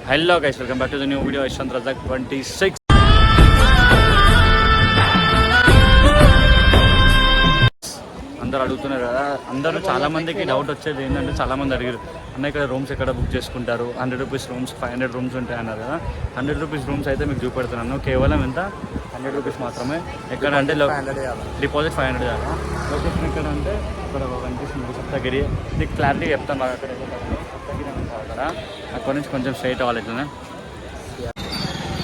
Hello guys, welcome back to the new video. Yashwant Razak 26. అందరు అడుగుతున్నారు కదా, అందరూ చాలా మందికి డౌట్ వచ్చేది ఏంటంటే, చాలా మంది అడిగారు అన్న ఇక్కడ రూమ్స్ ఎక్కడ బుక్ చేసుకుంటారు, 100 రూపీస్ రూమ్స్, 500 రూమ్స్ ఉంటాయి అన్నారు కదా. 100 రూపీస్ రూమ్స్ అయితే మీకు చూపెడుతున్నాను. కేవలం ఎంత, 100 రూపీస్ మాత్రమే. ఎక్కడ అంటే డిపాజిట్ 500 చేయాలి. లొకేషన్ ఎక్కడ అంటే ఇక్కడ కనిపిస్తుంది సప్తగిరి. నీకు క్లారిటీ చెప్తాను బాగా. అక్కడ సప్తగిరి అంటారు అక్కడ. అక్కడ నుంచి కొంచెం స్ట్రైట్ అవ్వాలి ఇట్లనే.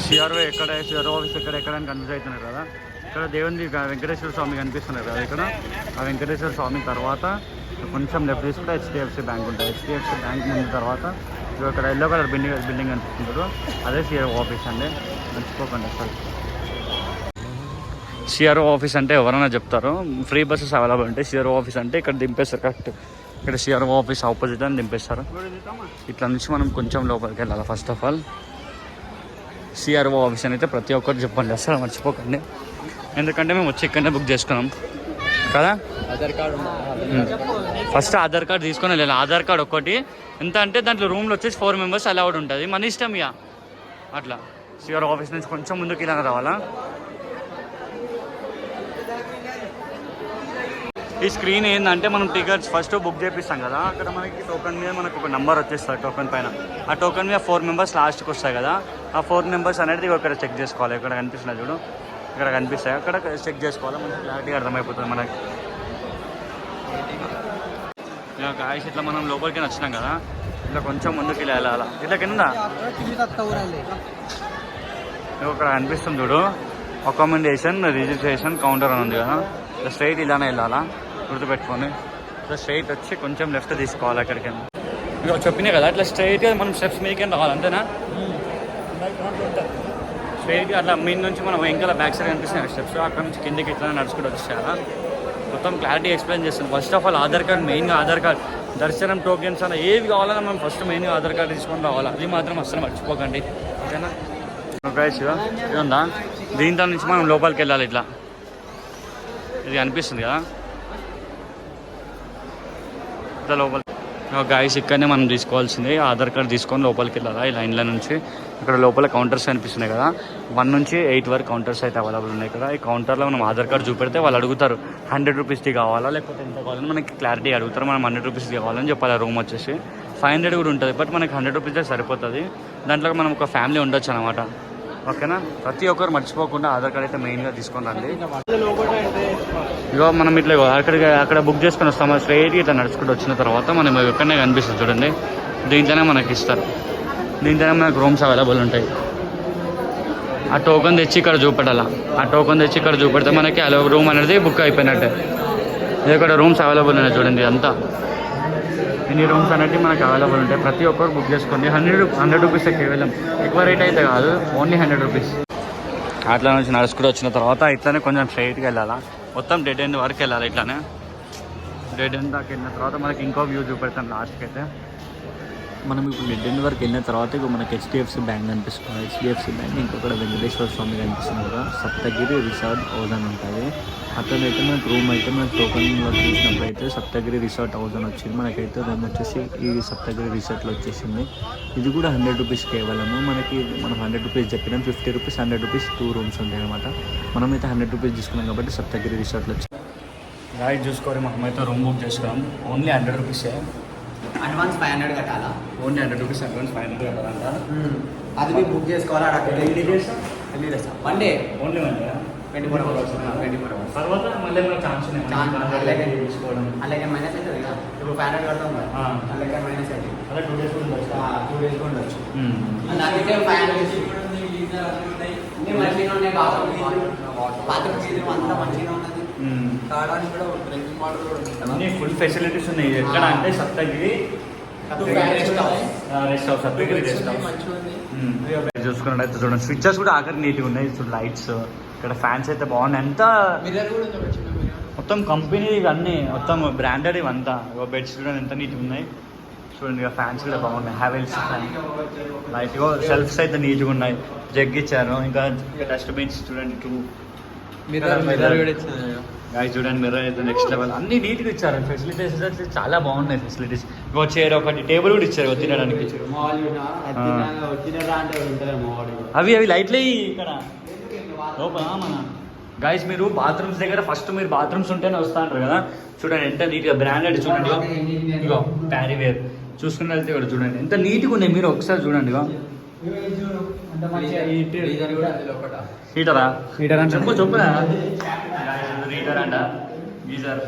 సిఆర్ఓ ఎక్కడ, సిఆర్ఓ ఆఫీస్ ఎక్కడ అని కన్ఫ్యూజ్ అవుతున్నారు కదా. ఇక్కడ దేవుని వెంకటేశ్వర స్వామి కనిపిస్తున్నారు కదా. ఇక్కడ ఆ వెంకటేశ్వర స్వామి తర్వాత కొంచెం లెఫ్ట్ తీసుకుంటే హెచ్డిఎఫ్సి బ్యాంక్ ఉంటుంది. హెచ్డిఎఫ్సి బ్యాంక్ ముందు తర్వాత ఇక్కడ ఎల్లో కలర్ బిల్డింగ్ కనిపిస్తుంటారు, అదే సిఆర్ఓ ఆఫీస్ అండి. మర్చిపోకండి అసలు. సిఆర్ఓ ఆఫీస్ అంటే ఎవరైనా చెప్తారు, ఫ్రీ బస్సెస్ అవైలబుల్ ఉంటాయి. సిఆర్ఓ ఆఫీస్ అంటే ఇక్కడ దింపేస్తారు కరెక్ట్. ఇక్కడ సిఆర్ఓ ఆఫీస్ ఆపోజిట్ అని దింపేస్తారు. ఇట్లా నుంచి మనం కొంచెం లోపలికి వెళ్ళాలి. First of all CRO office అని అయితే ప్రతి ఒక్కరు చెప్పండి, అసలు మర్చిపోకండి. ఎందుకంటే మేము వచ్చి ఇక్కడనే బుక్ చేసుకున్నాం కదా. Aadhaar card first Aadhaar card తీసుకొని వెళ్ళాలి. ఆధార్ కార్డు ఒక్కటి ఎంత అంటే దాంట్లో రూమ్లో వచ్చేసి 4 మెంబర్స్ అలౌడ్ ఉంటుంది. మన ఇష్టం ఇక అట్లా. సిఆర్ఓ ఆఫీస్ నుంచి కొంచెం ముందుకు ఇలా రావాలా. ఈ స్క్రీన్ ఏంటంటే మనం టికెట్స్ ఫస్ట్ బుక్ చేపిస్తాం కదా, అక్కడ మనకి టోకెన్ మీద మనకు ఒక నెంబర్ వచ్చేస్తుంది. టోకెన్ పైన ఆ టోకెన్ మీద 4 మెంబర్స్ లాస్ట్కి వస్తాయి కదా. ఆ 4 మెంబర్స్ అనేది ఇక్కడ చెక్ చేసుకోవాలి. ఇక్కడ కనిపిస్తుంది చూడు, ఇక్కడ కనిపిస్తాయి. అక్కడ చెక్ చేసుకోవాలి. మనకి క్లారిటీగా అర్థమైపోతుంది మనకి. ఇలా కాయస్ ఇట్లా మనం లోపలికి వచ్చినాం కదా, ఇట్లా కొంచెం ముందుకు ఇలా వెళ్ళాలా. ఇట్లా కింద ఇక్కడ కనిపిస్తుంది చూడు, అకామిడేషన్ రిజిస్ట్రేషన్ కౌంటర్ అని ఉంది కదా. ఇట్లా స్ట్రైట్ ఇలానే వెళ్ళాలా, గుర్తుపెట్టుకొని. ఇట్లా స్ట్రైట్ వచ్చి కొంచెం లెఫ్ట్ తీసుకోవాలి. అక్కడికి ఇక చెప్పినాయి కదా, ఇట్లా స్ట్రైట్గా మనం స్టెప్స్ మీదకి రావాలి, అంతేనా. స్ట్రైట్గా అట్లా మీ నుంచి మనం ఇంకా బ్యాక్ సైడ్ కనిపిస్తున్నాయి స్టెప్స్. అక్కడ నుంచి కిందకి ఇట్లా నడుచుకుంటూ వచ్చేసారా. మొత్తం క్లారిటీ ఎక్స్ప్లెయిన్ చేస్తుంది. First of all Aadhaar card, మెయిన్గా ఆధార్ కార్డ్, దర్శనం టోకెన్స్ అలా ఏవి కావాలన్నా మనం ఫస్ట్ మెయిన్గా ఆధార్ కార్డ్ తీసుకొని రావాలి. అది మాత్రం అస్సలు మర్చిపోకండి, ఓకేనా. ఇది ఉందా, దీంట్లో నుంచి మనం లోపలికి వెళ్ళాలి. ఇట్లా ఇది అనిపిస్తుంది కదా, ఇట్లా లోపలికి. గాయస్ ఇక్కడనే మనం తీసుకోవాల్సింది ఆధార్ కార్డ్ తీసుకొని లోపలికి వెళ్ళాలి. ఈ లైన్ల నుంచి ఇక్కడ లోపల కౌంటర్స్ కనిపిస్తున్నాయి కదా. 1 నుంచి 8 వరకు కౌంటర్స్ అయితే అవైలబుల్ ఉన్నాయి కదా. ఈ కౌంటర్లో మనం ఆధార్ కార్డ్ చూపెడితే వాళ్ళు అడుగుతారు 100 రూపీస్ది కావాలా లేకపోతే ఎంత కావాలని మనకి క్లారిటీ అడుగుతారు. మనం 100 రూపీస్ది కావాలని చెప్పాలి. రూమ్ వచ్చేసి 500 కూడా ఉంటుంది, బట్ మనకి 100 రూపీస్దే సరిపోతుంది. దాంట్లో మనం ఒక ఫ్యామిలీ ఉండొచ్చు అనమాట, ఓకేనా. ప్రతి ఒక్కరు మర్చిపోకుండా ఆధార్ కార్డ్ అయితే మెయిన్గా తీసుకొని రండి. ఇగో మనం ఇట్లా అక్కడ బుక్ చేసుకొని వస్తాము. స్ట్రైట్గా ఇట్లా నడుచుకుంటూ వచ్చిన తర్వాత మనం ఎక్కడనే కనిపిస్తుంది చూడండి, దీంట్లోనే మనకి ఇస్తారు. దీంట్లోనే మనకు రూమ్స్ అవైలబుల్ ఉంటాయి. ఆ టోకెన్ తెచ్చి ఇక్కడ చూపెట్టాలా. ఆ టోకెన్ తెచ్చి ఇక్కడ చూపెడితే మనకి అలా రూమ్ అనేది బుక్ అయిపోయినట్టే. ఇది ఇక్కడ రూమ్స్ అవైలబుల్ ఉన్నాయి చూడండి. అంతా ఇన్ని రూమ్స్ అనేవి మనకు అవైలబుల్ ఉంటాయి. ప్రతి ఒక్కరు బుక్ చేసుకోండి. 100 రూపీస్ కేవలం, ఎక్కువ రేట్ అయితే కాదు, ఓన్లీ 100 రూపీస్. అట్లా నుంచి నడుచుకుంటూ వచ్చిన తర్వాత ఇట్లానే కొంచెం స్ట్రైట్గా వెళ్ళాలా. మొత్తం డెడ్ ఎండ్ వరకు వెళ్ళాలి. ఇట్లానే డెడ్ ఎండ్ దాకా వెళ్ళిన తర్వాత మనకి ఇంకో వ్యూ చూపెడతాం లాస్ట్కి అయితే. మనం ఇప్పుడు డెడ్ ఎండ్ వరకు వెళ్ళిన తర్వాత ఇప్పుడు మనకి హెచ్డిఎఫ్సి బ్యాంక్ కనిపిస్తుంది. హెచ్డిఎఫ్సి బ్యాంక్ ఇంకొకటి వెంకటేశ్వర స్వామి కనిపిస్తుంది కదా. సప్తగిరి రిసార్ట్ హౌస్ అని ఉంటుంది. అక్కడైతే మనకు రూమ్ అయితే మనకు టోకన్లో చూసినప్పుడు అయితే సప్తగిరి రిసార్ట్ హౌస్ అని వచ్చింది. మనకైతే రూమ్ వచ్చేసి ఈ సప్తగిరి రిసార్ట్లో వచ్చేసింది. ఇది కూడా 100 రూపీస్ కేవలము. మనకి మనం 100 రూపీస్ చెప్పినాం, 50 రూపీస్ 100 రూపీస్ 2 రూమ్స్ ఉంటాయి అనమాట. మనమైతే 100 రూపీస్ తీసుకున్నాం కాబట్టి సప్తగిరి రిసార్ట్లో వచ్చింది. రైట్ చూసుకోవాలి. మనమైతే రూమ్ బుక్ చేసుకున్నాం. ఓన్లీ 100 రూపీసే. అడ్వాన్స్ 500 కట్టాలా? Only 100 rupees advance 500 కట్టాలంట. అది మీరు బుక్ చేసుకోవాలా? ఎన్ని days? One day, only 1 day. 24 hours. 24 hours తర్వాత మళ్ళీ ఏమైనా ఛాన్స్ తీసుకోవడం అలాగే మైనస్ అవుతుంది కదా. ఇప్పుడు 500 కడతాం కదా, అలాగే మైనస్ అవుతుంది. అలా 2 డేస్ కూడా ఉండొచ్చు. 2 డేస్ కూడా ఉండొచ్చు. నాకైతే 500 మంచిగా ఉన్నాయి. బాత్రూమ్ అంతా మంచిగా ఉన్నది. తాగడానికి కూడా డ్రింకింగ్ వాటర్ కూడా ఉంది. ఫుల్ ఫెసిలిటీస్ ఉన్నాయి. ఎక్కడ అంటే Saptagiri rest house. Saptagiri rest house చూసుకున్నట్టయితే చూడండి, స్విచ్చెస్ కూడా ఆఖరి నీట్గా ఉన్నాయి. చూడండి లైట్స్, ఇక్కడ ఫ్యాన్స్ అయితే బాగున్నాయి. అంతా మొత్తం కంపెనీ ఇవన్నీ మొత్తం బ్రాండెడ్ ఇవంతా. బెడ్స్ కూడా ఎంత నీట్గా ఉన్నాయి చూడండి. ఇక ఫ్యాన్స్ కూడా బాగున్నాయి. Havells fan light. సెల్ఫ్స్ అయితే నీట్గా ఉన్నాయి. జగ్ ఇచ్చారు. ఇంకా డస్ట్బిన్స్ చూడండి 2. చూడండి మిర్రర్ అయితే నెక్స్ట్ లెవెల్. అన్ని నీట్గా ఇచ్చారు. ఫెసిలిటీస్ అయితే చాలా బాగున్నాయి. ఫెసిలిటీస్ ఇంకో చైర్ ఒకటి టేబుల్ కూడా ఇచ్చారు తినడానికి. అవి లైట్లు ఇక్కడ లోపల మన గైస్ మీరు బాత్రూమ్స్ దగ్గర ఫస్ట్ మీరు బాత్రూమ్స్ ఉంటేనే వస్తా అంటారు కదా. చూడండి ఎంత నీట్గా బ్రాండెడ్ చూడండి. ఇగో ప్యారీవేర్ చూసుకుని వెళ్తే కూడా చూడండి ఎంత నీట్గా ఉన్నాయి. మీరు ఒకసారి చూడండి. ఇగో హీటరా హీటర్ అంటే చెప్పు హీటర్ అంట గీజర్.